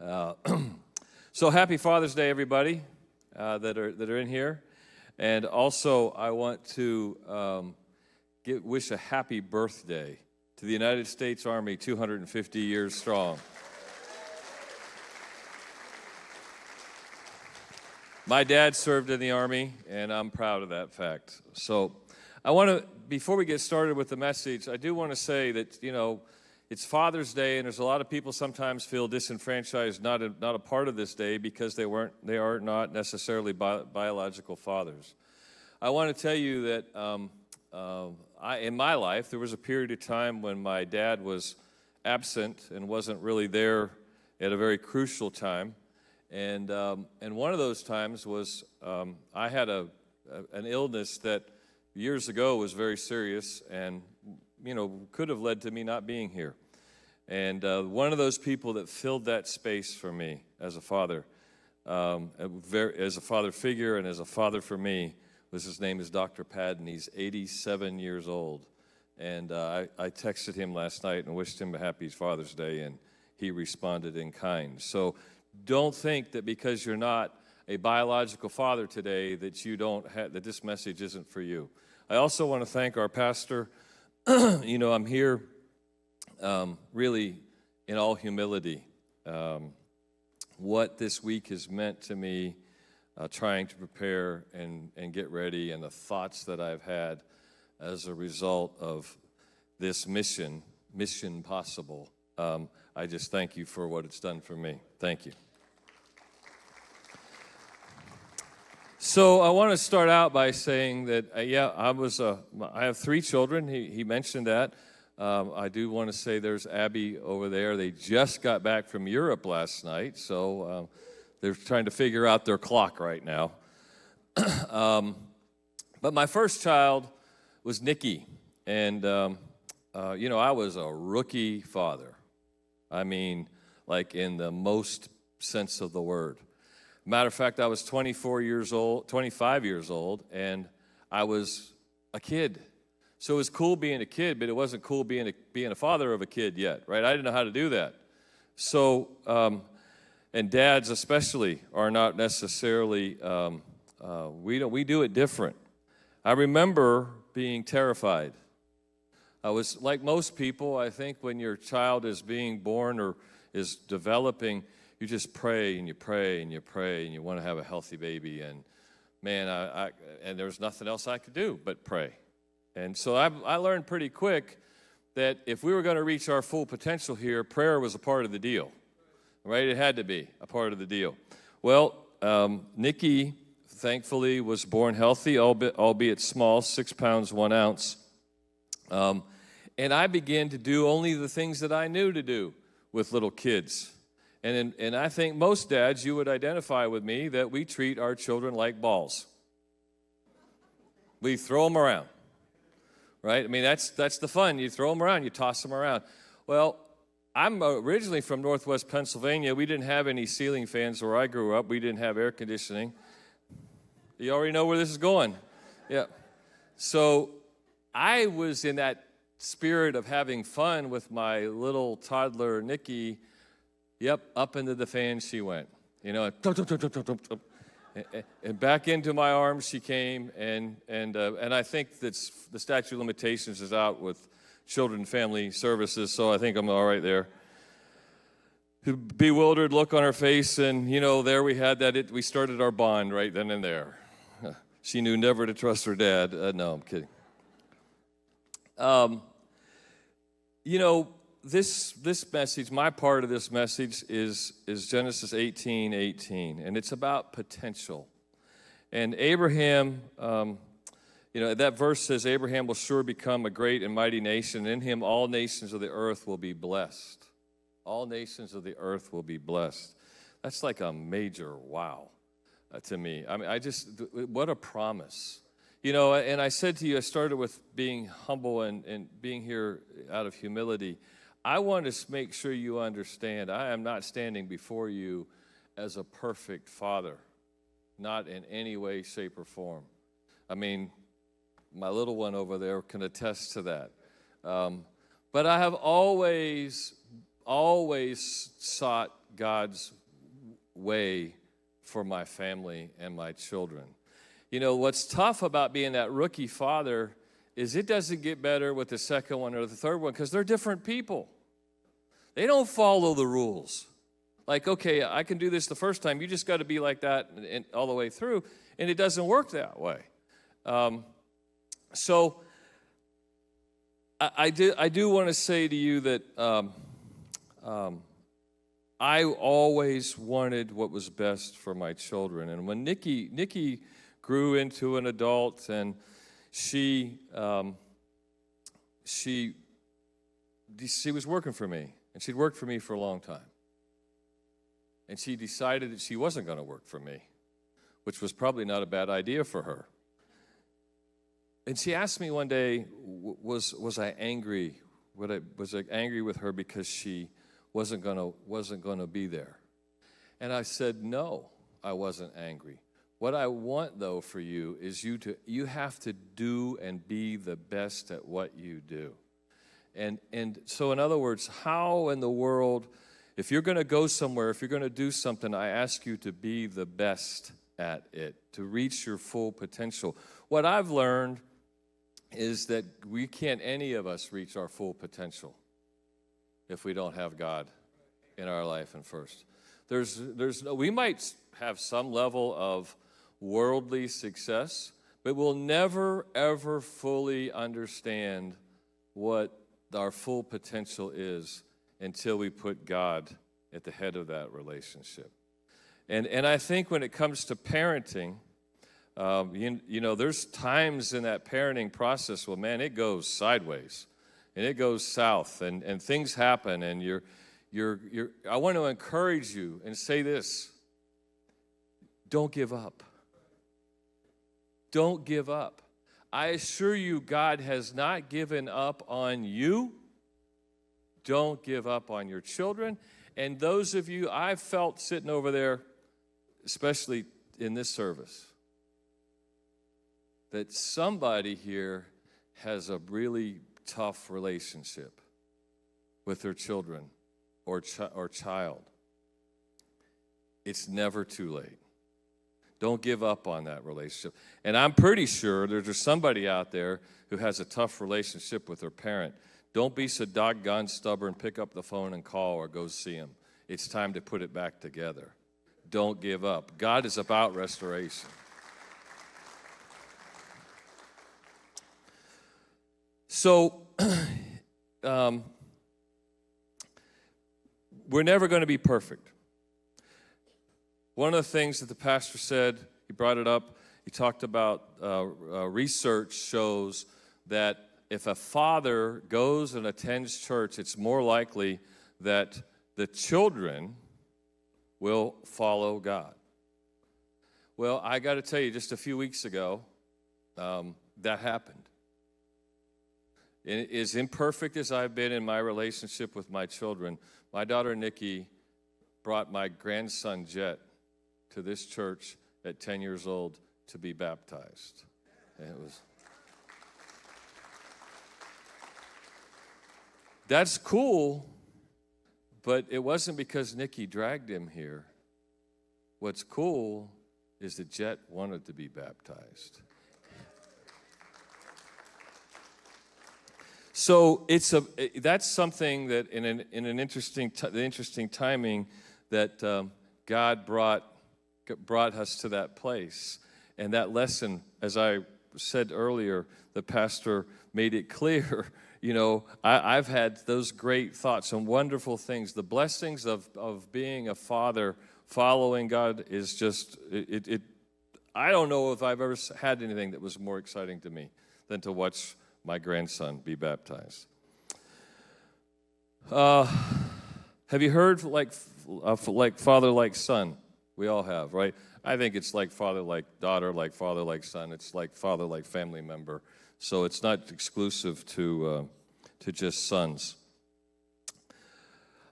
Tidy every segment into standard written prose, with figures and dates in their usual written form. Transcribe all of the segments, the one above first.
Uh, so happy Father's Day, everybody that are in here, and also I want to wish a happy birthday to the United States Army, 250 years strong. My dad served in the Army, and I'm proud of that fact. So I want to, before we get started with the message, I do want to say that, it's Father's Day, and there's a lot of people sometimes feel disenfranchised, not a part of this day because they are not necessarily biological fathers. I want to tell you that in my life, there was a period of time when my dad was absent and wasn't really there at a very crucial time. And one of those times was I had an illness that years ago was very serious and, could have led to me not being here. And one of those people that filled that space for me as a father, as a father figure and as a father for me, his name is Dr. Padden. He's 87 years old. And I texted him last night and wished him a happy Father's Day, and he responded in kind. So don't think that because you're not a biological father today that that this message isn't for you. I also want to thank our pastor. I'm here really in all humility. What this week has meant to me, trying to prepare and get ready, and the thoughts that I've had as a result of this mission possible. I just thank you for what it's done for me. Thank you. So I want to start out by saying that, I have 3 children. He mentioned that. I do want to say there's Abby over there. They just got back from Europe last night, so they're trying to figure out their clock right now. But my first child was Nikki, and, I was a rookie father. I mean, like in the most sense of the word. Matter of fact, I was 25 years old, and I was a kid. So it was cool being a kid, but it wasn't cool being a father of a kid yet, right? I didn't know how to do that. So, and dads especially are not necessarily, we do it different. I remember being terrified. I was, like most people, I think when your child is being born or is developing, you just pray and you pray and you pray and you want to have a healthy baby. And man, and there was nothing else I could do but pray. And so I learned pretty quick that if we were going to reach our full potential here, prayer was a part of the deal, right? It had to be a part of the deal. Well, Nikki, thankfully, was born healthy, albeit small, 6 pounds, 1 ounce. And I began to do only the things that I knew to do with little kids. And I think most dads, you would identify with me, that we treat our children like balls. We throw them around, right? I mean, that's the fun. You throw them around, you toss them around. Well, I'm originally from Northwest Pennsylvania. We didn't have any ceiling fans where I grew up. We didn't have air conditioning. You already know where this is going. Yeah. So I was in that spirit of having fun with my little toddler, Nikki. Yep, up into the fan she went, and back into my arms she came, and I think that the statute of limitations is out with Children and Family Services, so I think I'm all right there. Bewildered look on her face, and there we had that. We started our bond right then and there. She knew never to trust her dad. No, I'm kidding. This message, my part of this message is Genesis 18:18, and it's about potential. And Abraham, that verse says, Abraham will sure become a great and mighty nation. In him all nations of the earth will be blessed. All nations of the earth will be blessed. That's like a major wow to me. I mean, what a promise. And I said to you, I started with being humble and being here out of humility. I want to make sure you understand, I am not standing before you as a perfect father, not in any way, shape, or form. I mean, my little one over there can attest to that. But I have always sought God's way for my family and my children. You know, what's tough about being that rookie father is it doesn't get better with the second one or the third one because they're different people. They don't follow the rules. Like, okay, I can do this the first time. You just got to be like that and all the way through. And it doesn't work that way. So I do want to say to you that I always wanted what was best for my children. And when Nikki grew into an adult and she was working for me, and she'd worked for me for a long time. And she decided that she wasn't going to work for me, which was probably not a bad idea for her. And she asked me one day, was I angry? Was I angry with her because she wasn't going to be there? And I said, no, I wasn't angry. What I want, though, for you is you have to do and be the best at what you do. And so, in other words, how in the world, if you're going to go somewhere, if you're going to do something, I ask you to be the best at it, to reach your full potential. What I've learned is that we can't, any of us, reach our full potential if we don't have God in our life and first. We might have some level of worldly success, but we'll never, ever fully understand what our full potential is until we put God at the head of that relationship. And I think when it comes to parenting, you know, there's times in that parenting process, well, man, it goes sideways and it goes south and things happen and I want to encourage you and say this: don't give up. Don't give up. I assure you, God has not given up on you. Don't give up on your children. And those of you, I've felt sitting over there, especially in this service, that somebody here has a really tough relationship with their children or child. It's never too late. Don't give up on that relationship. And I'm pretty sure there's somebody out there who has a tough relationship with their parent. Don't be so doggone stubborn. Pick up the phone and call or go see them. It's time to put it back together. Don't give up. God is about restoration. So, we're never going to be perfect. One of the things that the pastor said, he brought it up, he talked about research shows that if a father goes and attends church, it's more likely that the children will follow God. Well, I got to tell you, just a few weeks ago, that happened. And as imperfect as I've been in my relationship with my children, my daughter Nikki brought my grandson Jet to this church at 10 years old to be baptized. And that's cool, but it wasn't because Nikki dragged him here. What's cool is that Jet wanted to be baptized. So that's something that in an interesting timing that God brought us to that place. And that lesson, as I said earlier, the pastor made it clear. You know, I've had those great thoughts and wonderful things. The blessings of being a father, following God is just, I don't know if I've ever had anything that was more exciting to me than to watch my grandson be baptized. Have you heard like father like son? We all have, right? I think it's like father like daughter, like father like son. It's like father like family member. So it's not exclusive to just sons.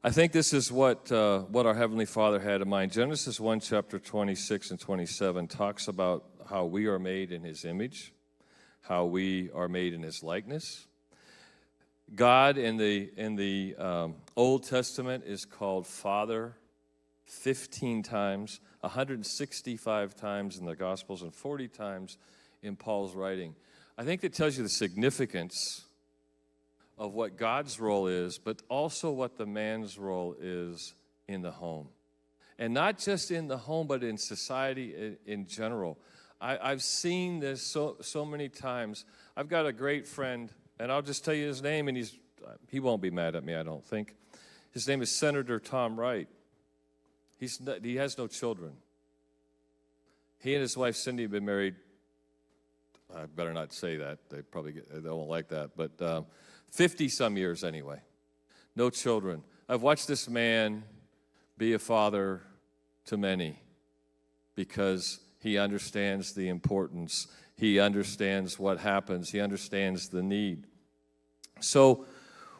I think this is what our Heavenly Father had in mind. Genesis 1, chapter 26 and 27 talks about how we are made in His image, how we are made in His likeness. God in the Old Testament is called Father 15 times, 165 times in the Gospels, and 40 times in Paul's writing. I think that tells you the significance of what God's role is, but also what the man's role is in the home. And not just in the home, but in society in general. I've seen this so many times. I've got a great friend, and I'll just tell you his name, and he won't be mad at me, I don't think. His name is Senator Tom Wright. He has no children. He and his wife Cindy have been married. I better not say that. They won't like that. But 50-some years anyway. No children. I've watched this man be a father to many because he understands the importance. He understands what happens. He understands the need. So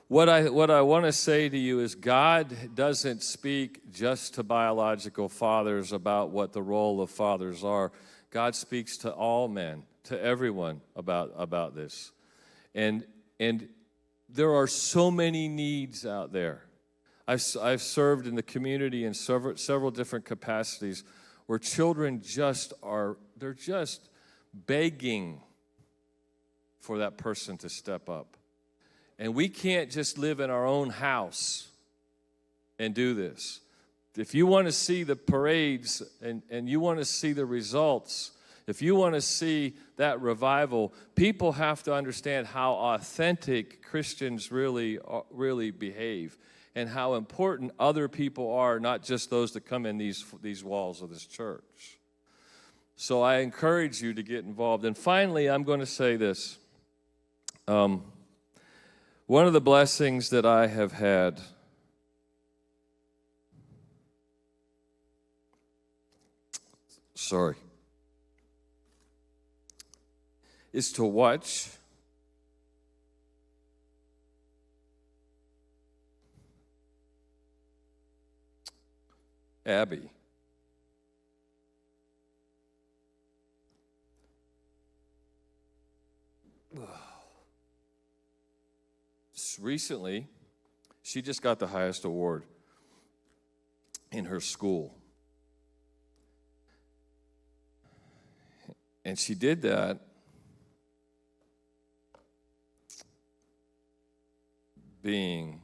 what I want to say to you is God doesn't speak just to biological fathers about what the role of fathers are. God speaks to all men, to everyone about this. And there are so many needs out there. I've served in the community in several different capacities where children they're just begging for that person to step up. And we can't just live in our own house and do this. If you want to see the parades and you want to see the results, if you want to see that revival, people have to understand how authentic Christians really behave and how important other people are, not just those that come in these walls of this church. So I encourage you to get involved. And finally, I'm going to say this. One of the blessings that I have had is to watch Abby recently. She just got the highest award in her school. And she did that being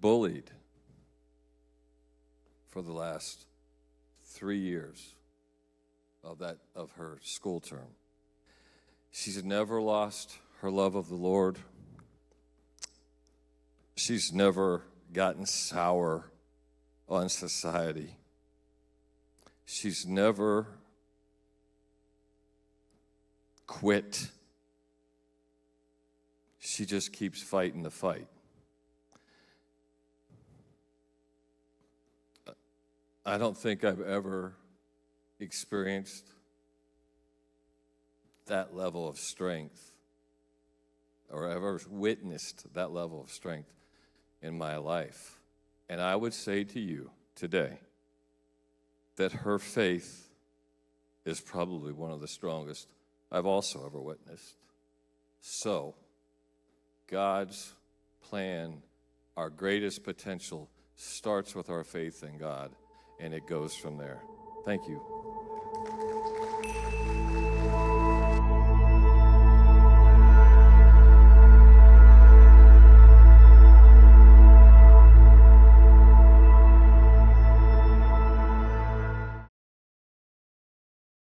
bullied for the last 3 years of her school term. She's never lost her love of the Lord. She's never gotten sour on society. She's never quit. She just keeps fighting the fight. I don't think I've ever experienced that level of strength, or ever witnessed that level of strength in my life. And I would say to you today that her faith is probably one of the strongest I've also ever witnessed. So, God's plan, our greatest potential, starts with our faith in God, and it goes from there. Thank you.